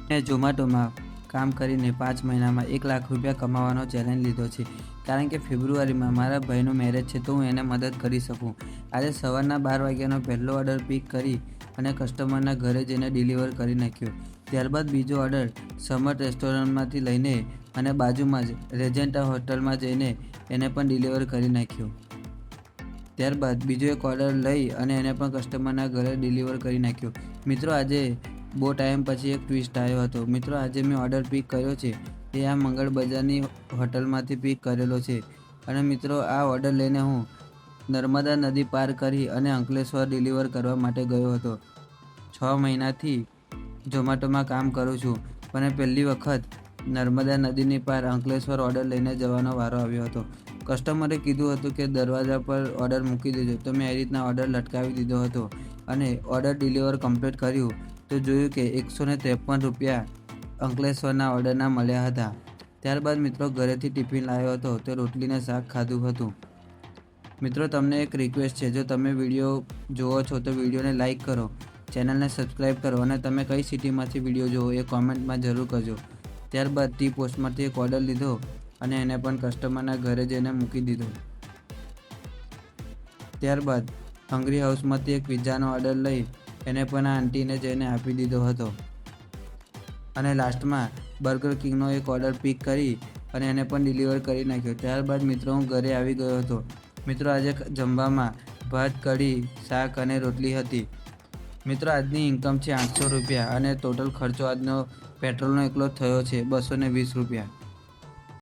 મેં ઝોમેટોમાં કામ કરીને 5 મહિનામાં 1 લાખ રૂપિયા કમાવાનો ચેલેન્જ લીધો છે. કારણ કે ફેબ્રુઆરીમાં મારા ભાઈનું મેરેજ છે, તો હું એને મદદ કરી શકું. આજે સવારના 12 વાગ્યાનો પહેલો ઓર્ડર પિક કરી અને કસ્ટમરના ઘરે જઈને ડિલિવર કરી નાખ્યો. ત્યારબાદ બીજો ઓર્ડર સમર રેસ્ટોરન્ટમાંથી લઈને અને બાજુમાં જ રેજેન્ટા હોટલમાં જઈને એને પણ ડિલિવર કરી નાખ્યો. ત્યારબાદ બીજો એક ઓર્ડર લઈ અને એને પણ કસ્ટમરના ઘરે ડિલિવર કરી નાખ્યો. મિત્રો, આજે બહુ ટાઈમ પછી એક ટ્વિસ્ટ આવ્યો હતો. મિત્રો, આજે મેં ઓર્ડર પિક કર્યો છે એ આ મંગળ બજારની હોટલમાંથી પિક કરેલો છે. અને મિત્રો, આ ઓર્ડર લઈને હું નર્મદા નદી પાર કરી અને અંકલેશ્વર ડિલિવર કરવા માટે ગયો હતો. 6 મહિનાથી ઝોમેટોમાં કામ કરું છું, પણ પહેલી વખત નર્મદા નદીની પાર અંકલેશ્વર ઓર્ડર લઈને જવાનો વારો આવ્યો હતો. કસ્ટમરે કીધું હતું કે દરવાજા પર ઓર્ડર મૂકી દેજો, તો મેં એ રીતના ઓર્ડર લટકાવી દીધો હતો અને ઓર્ડર ડિલિવર કમ્પ્લીટ કર્યું તો જોયું કે 153 રૂપિયા અંકલેશ્વરના ઓર્ડરના મળ્યા હતા. ત્યારબાદ મિત્રો ઘરેથી ટિફિન લાવ્યો હતો, તો રોટલીને શાક ખાધું હતું. મિત્રો, તમને એક રિક્વેસ્ટ છે, જો તમે વિડીયો જુઓ છો તો વિડીયોને લાઇક કરો, ચેનલને સબસ્ક્રાઈબ કરો અને તમે કઈ સિટીમાંથી વિડીયો જુઓ એ કોમેન્ટમાં જરૂર કરજો. ત્યારબાદ ટી પોસ્ટમાંથી એક ઓર્ડર લીધો અને એને પણ કસ્ટમરના ઘરે જઈને મૂકી દીધો. ત્યારબાદ હંગરી હાઉસમાંથી એક પિઝાનો ઓર્ડર લઈ એને પણ આ આંટીને જઈને આપી દીધો હતો. અને લાસ્ટમાં બર્ગર કિંગનો એક ઓર્ડર પિક કરી અને એને પણ ડિલિવર કરી નાખ્યો. ત્યારબાદ મિત્રો હું ઘરે આવી ગયો હતો. મિત્રો, આજે જમવામાં ભાત, કઢી, શાક અને રોટલી હતી. મિત્રો, આજની ઇન્કમ છે 800 રૂપિયા અને ટોટલ ખર્ચો આજનો પેટ્રોલનો એકલો થયો છે 220 રૂપિયા.